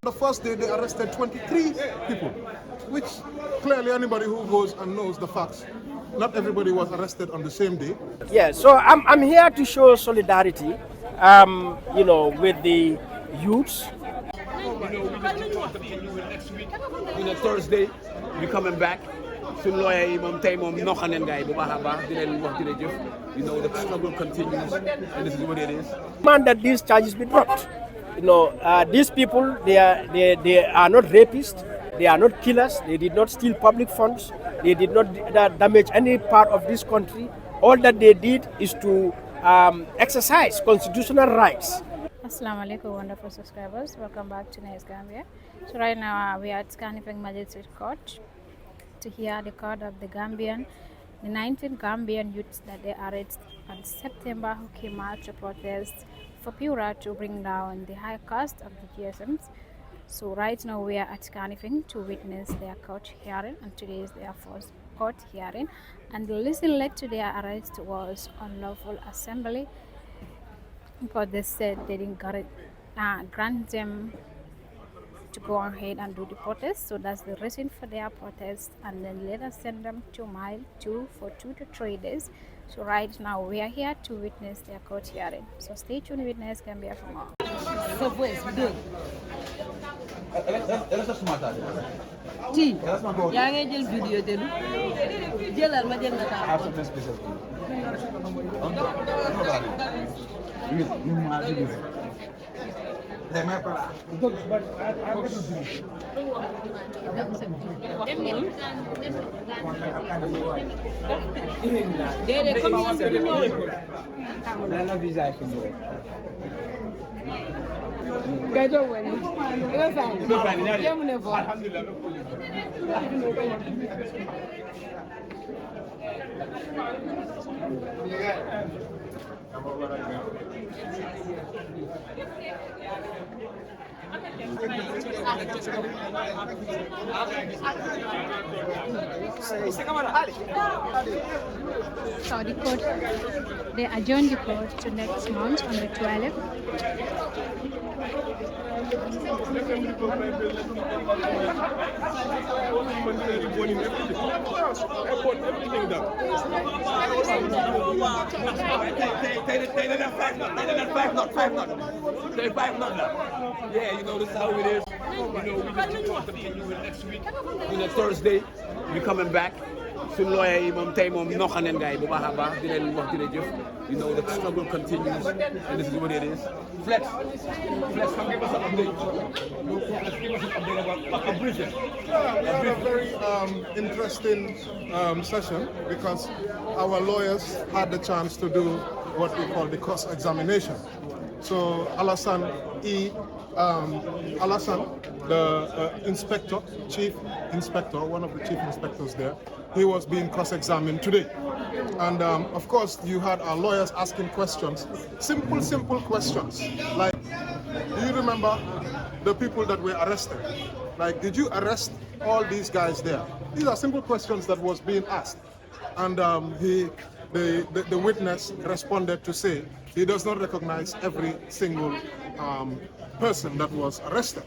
The first day they arrested 23 people, which clearly anybody who goes and knows the facts, not everybody was arrested on the same day. Yeah, so I'm here to show solidarity, with the youths. Thursday, we coming back. Soon lawyer yi moom tey moom noxaneen gaay bu baax a baax di leen wax jërëjëf. The struggle continues, and this is what it is. Demand that these charges be dropped. These people, they are not rapists, they are not killers, they did not steal public funds, they did not damage any part of this country. All that they did is to exercise constitutional rights. Assalamu alaikum, wonderful subscribers. Welcome back to Nice Gambia. So right now we are at Kanifing Magistrate Court to hear the court of the 19 Gambian youths that they arrested on September who came out to protest for Pura to bring down the high cost of the GSMs. So right now we are at Kanifing to witness their court hearing, and today is their first court hearing. And the reason led to their arrest was unlawful assembly, because they said they didn't grant them to go ahead and do the protest. So that's the reason for their protest, and then let us send them to mile 2 for 2 to 3 days. So right now we are here to witness their court hearing. So stay tuned with Nice Gambia for more. So the court, they adjourned the court to next month on the 12th. Yeah, this is how it is. We just continue next week. Thursday, we coming back. Soon lawyer yi moom tey moom noxaneen gaay bu baax a baax di leen wax jërëjëf. The struggle continues, and this is what it is. Flex, come give us an update. Give us an update about a briefing. A very interesting session, because our lawyers had the chance to do what we call the cross-examination. So Alassane, the chief inspector, one of the chief inspectors there, he was being cross-examined today. And of course, you had our lawyers asking questions, simple questions. Like, do you remember the people that were arrested? Like, did you arrest all these guys there? These are simple questions that was being asked. And the witness responded to say he does not recognize every single person that was arrested.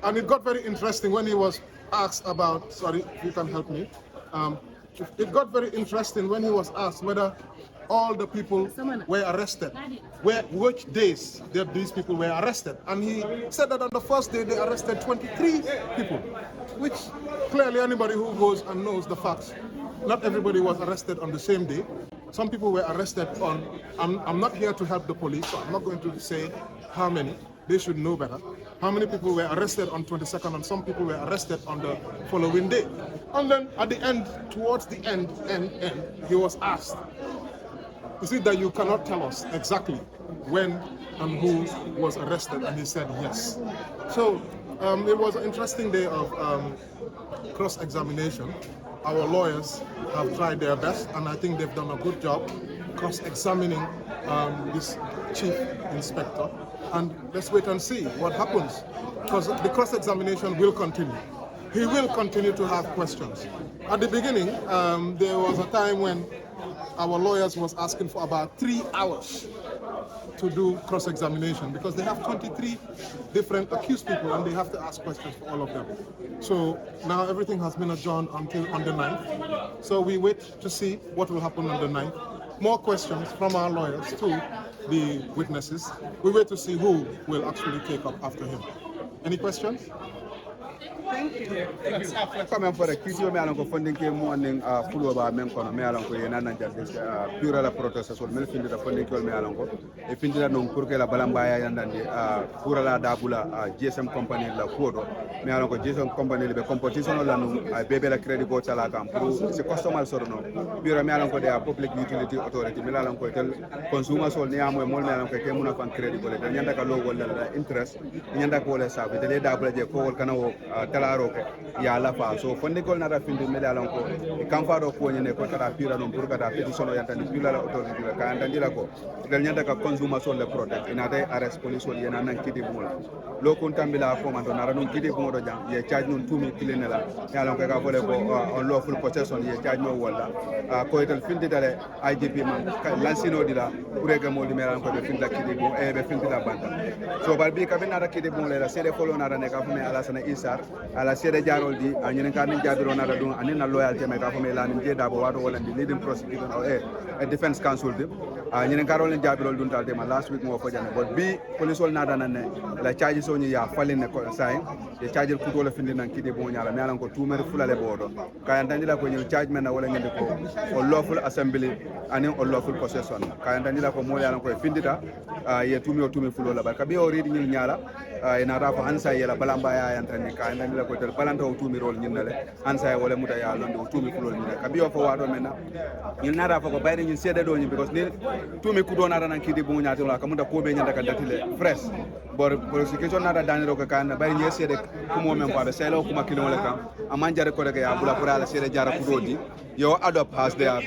And it got very interesting when he was asked about, sorry, if you can help me. It got very interesting when he was asked whether all the people were arrested, which days these people were arrested. And he said that on the first day they arrested 23 people, which clearly anybody who goes and knows the facts, not everybody was arrested on the same day. Some people were arrested on, I'm not here to help the police, so I'm not going to say how many. They should know better. How many people were arrested on 22nd, and some people were arrested on the following day. And then at the end, towards the end, he was asked, is it that you cannot tell us exactly when and who was arrested? And he said yes. So it was an interesting day of cross-examination. Our lawyers have tried their best, and I think they've done a good job cross-examining this chief inspector. And let's wait and see what happens, because the cross-examination will continue. He will continue to have questions. At the beginning, there was a time when our lawyers was asking for about 3 hours to do cross-examination because they have 23 different accused people and they have to ask questions for all of them. So now everything has been adjourned until on the 9th. So we wait to see what will happen on the 9th. More questions from our lawyers to the witnesses. We wait to see who will actually take up after him. Any questions? Thank you. Comme for the kids, me along funding ke morning full over men kono me along ko yena nan jalde pure la protest so me finde da funding ko me along ko e finde da non pour que la balamba ya yandande pure la dabula GSM company la kodo me along ko GSM company le be competition la no bebe la credit go tala kam pour c'est customer so no pure me along ko de public utility authority me along ko tel consumer so ni amo mol me along ko ke muna fan credit ko le nyanda ka lo wala interest nyanda ko le sa be de dabula je ko kana wo talaro ke ya la fa so fonde ko na rafinde me dalon ko e kam fa do ko nyene ko kata pira non pour kata petition o yantani pila la autorité la ka andandira ko dal nyanda ka consumer so le protect ina tay arrest police wol yena nan kidi bumula lo kon tambila ko man do na non kidi bumo do jam ye charge non tumi kilene la yalon ko ka fole ko on lawful possession ye charge no wala ko etal finde dale IGP man lansino dila pour que mo di meran ko be finde kidi bu e be finde da banda so bal bi ka be na kidi bu le la sede folo na ne ka fumi ala sana isar ala sede jarol di anyene kan ni jabiro na da dum anina loyalty me ka fumi la ni je da bo wato wala di leading prosecutor o e defense counsel de anyene karol ni jabiro dum tal de ma last week mo ko jane but bi police wol na da nan ne la charge so ni ya falin ne ko sai e charge ku to la finde nan kidi bo nyala me alan ko tumer fulale bodo kayan dandila ko ñu charge men na wala ngende ko o lawful assembly ani o lawful possession kayan dandila ko mo yalan ko findita ye tumi fulo la barka bi o ridi ñil ñala ina rafa ansa yela balamba ya yantani kayan dandila ko tel balanta o tumi rol ñinale ansa wala muta ya londo o tumi fulo ñinale ka bi o fo wado men na ñil na rafa ko bayre ñin sédé do ñi because ni tumi ku do na nan kidi bo ñaati la ka muta ko be ñanda ka datile fresh bor prosecution na da daniro ko kan bayre ñe sédé ku mo men fa be selo kuma kilo le kam amanjare ko daga ya bula pura la sédé jara ku dodi yo adopt has there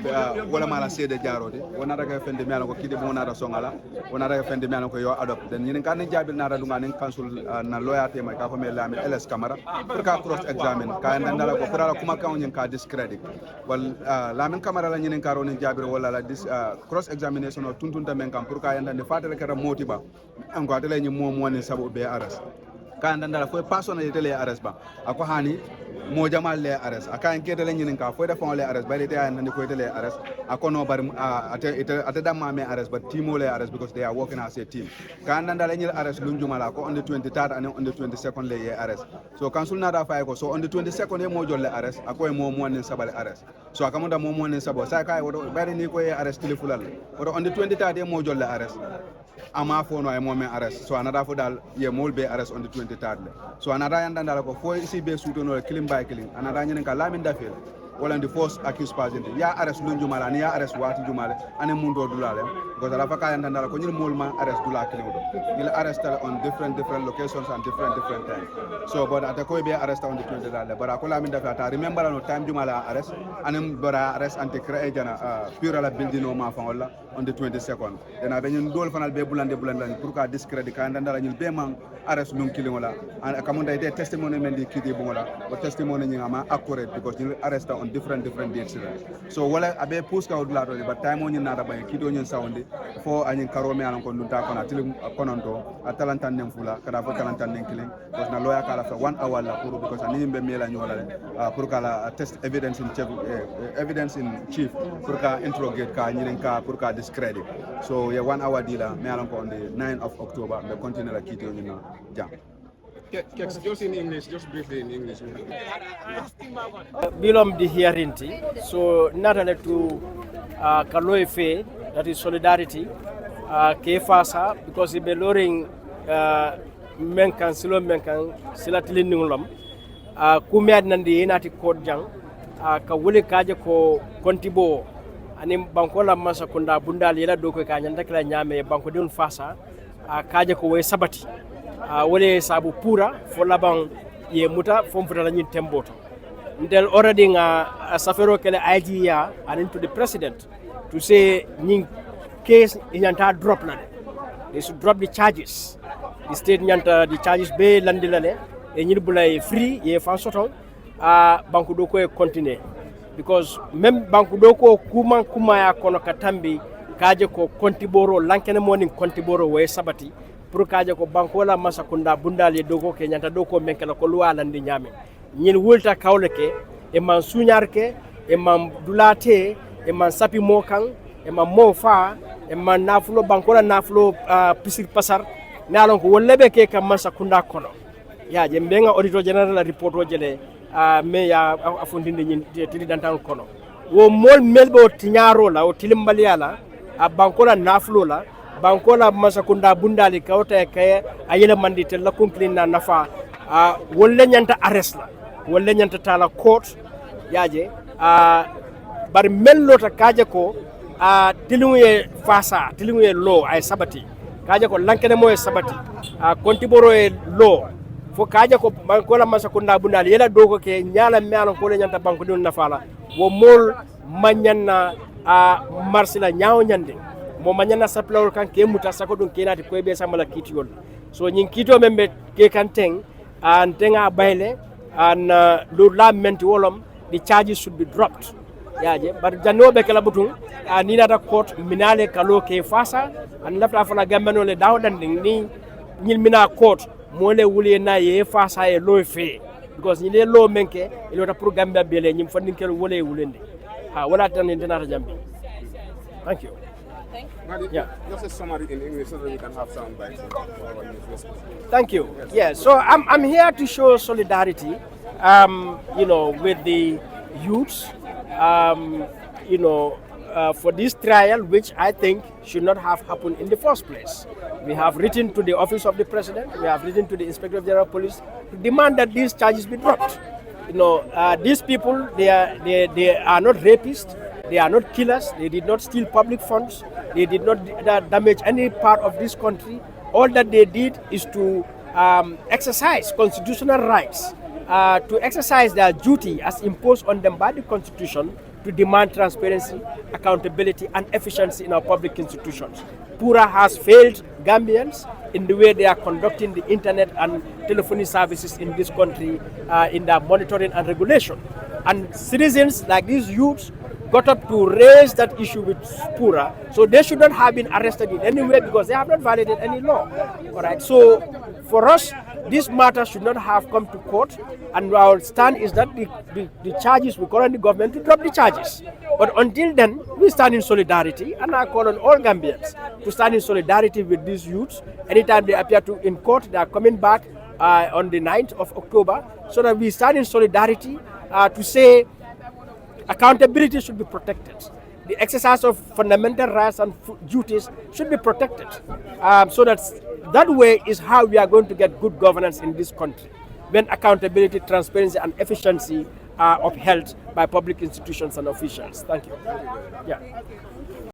wala mala sédé jarode wona daga fende mi ala ko kidi bo na da songala wona daga fende mi ala ko yo adopt den ñin kan jabil na da dunga nen council na loyalty ma ka ko me lami LS Camara pour ka cross examine ka ndala ko pura la kuma kan ñin ka discredit wal lamin Camara la ñin karo ni jabir wala la cross examination o tuntunta men kam pour ka yandande fatale kara motiba an ko atale ñi mom woni sabu be arrest ka ndala fo personnalité le arrest ba ako hani mo jamal le arrest aka en kete le ñinin ka fo da fon le arrest bari te ay nani ko le arrest akono bar ate damma me arrest but timo le arrest because they are working as a team ka ndala ñil arrest lu jumala ko on the 23rd and on the 22nd le ye arrest so council na da fay ko so on the 22nd e mo jolle arrest ako e mo woni sabale arrest so akamuda mo woni sabo sa kay wodo bari ni ko ye arrest tele fulal wodo on the 23rd e mo jolle arrest ama fono ay momen arrest so anada fo dal ye mol be arrest on the 23rd so anada yanda dal ko fo isi be sutono kilim by kilim anada nyen ka lamin dafel wala the first accused person ya arrest lu jumala ni ya arrest wati jumale ane mundo dulale because ala faka yanda dal ko nyil mol ma arrest dula kilim do nyil arrest on different locations and different time so but ata ko be arrest on the 23rd but akola min dafata remember no time jumala arrest anem bara arrest anti cre jana pure la building no ma fa wala on the 22nd then abe ñun dol fanal be bulande pour ka discredit ka ndandala ñul be man arrest lum kili wala kamunda ite testimony men di kidi bu wala o testimony ñi ama accurate because ñul arrest on different dates so wala abe push ka odula to but time on ñina da bay kido ñun sawndi fo añin karome alan ko ndunta kona tilim kononto atalantan nem fula kada fo talantan nem kili because na lawyer kala fa 1 hour la pour because ani be mela ñola pour kala test evidence in chief pour ka interrogate ka ñinen ka pour ka discredit so yeah 1 hour dealer me alon ko on the 9th of October the continue la kiti on na jam just in English, just briefly in English. Belong the hearing so not only to Kaloe Fe, that is solidarity, Kefasa, because it be lowering menkan silo menkan silatilin nunglam, kumiad nandi enati kodjang, kawuli kaje ko kontibo, anim bankola masa kunda bunda lila doko kanyanda kila nyame banko diun fasa, kaje ko we sabati. Wole sabu pura fo laban ye muta fom futa la ñin temboto ndel already nga safero kele idea and to the president to say ñing case ñanta drop na they should drop the charges the state ñanta the charges be landilale e ñil bulay free ye fa soton banku do ko continue because même banku do ko kuma ya kono katambi kaje ko kontiboro lankene morning kontiboro way sabati pour kaje ko bankola masakunda bundali dogo ke nyanta do ko menkala ko luwala ndi nyame ñin wulta kawleke e man suñarke e man dulate e man sapi mokan e man mofa e man nafulo bankola nafulo pisir pasar nalon ko wollebe ke kam masakunda kono ya je mbenga auditor general report o jele me ya afundinde ñin tili dantan kono wo mol melbe o tiñaro la o tilimbaliala a bankola nafulo la bankola masakunda bundali kawta kay ayela mandi tel la complain na nafa wolle nyanta arrest la wolle nyanta tala court yaje bar mellota kaje ko tilingue fasa tilingue law ay sabati kaje ko lankene moy sabati kontiboro e law fo kaje ko bankola masakunda bundali yela dogo ke nyala mealo ko le nyanta banko dun nafala wo mol manyanna marsila nyaaw nyande mo manyana saplawol kan ke muta sako dun kenati ko be samala kitiyol so nyin kito membe ke kan teng an tenga bayle an do la menti wolom the charges should be dropped yaje bar janobe kala butun ni nata court minale kalo ke fasa an lafta fala gambano le dawdan ni nyil mina court mo le wuli na ye fasa e lo fe because ni le lo menke ilo ta pour gambia bele nyim fandin kel wole wulende wala tan dinata jambi thank you. Yeah. Just a summary in English so that we can have sound bites. Thank you. Yeah, so I'm here to show solidarity, with the youths, for this trial, which I think should not have happened in the first place. We have written to the office of the president, we have written to the inspector of general police to demand that these charges be dropped. These people, they are not rapists. They are not killers. They did not steal public funds. They did not damage any part of this country. All that they did is to exercise constitutional rights, to exercise their duty as imposed on them by the Constitution to demand transparency, accountability, and efficiency in our public institutions. Pura has failed Gambians in the way they are conducting the internet and telephony services in this country, in their monitoring and regulation. And citizens like these youths got up to raise that issue with Pura, so they should not have been arrested in any way because they have not violated any law. All right. So for us, this matter should not have come to court, and our stand is that the charges, we call on the government to drop the charges. But until then, we stand in solidarity, and I call on all Gambians to stand in solidarity with these youths. Anytime they appear in court, they are coming back on the 9th of October, so that we stand in solidarity to say accountability should be protected. The exercise of fundamental rights and duties should be protected. So that way is how we are going to get good governance in this country, when accountability, transparency, and efficiency are upheld by public institutions and officials. Thank you. Yeah.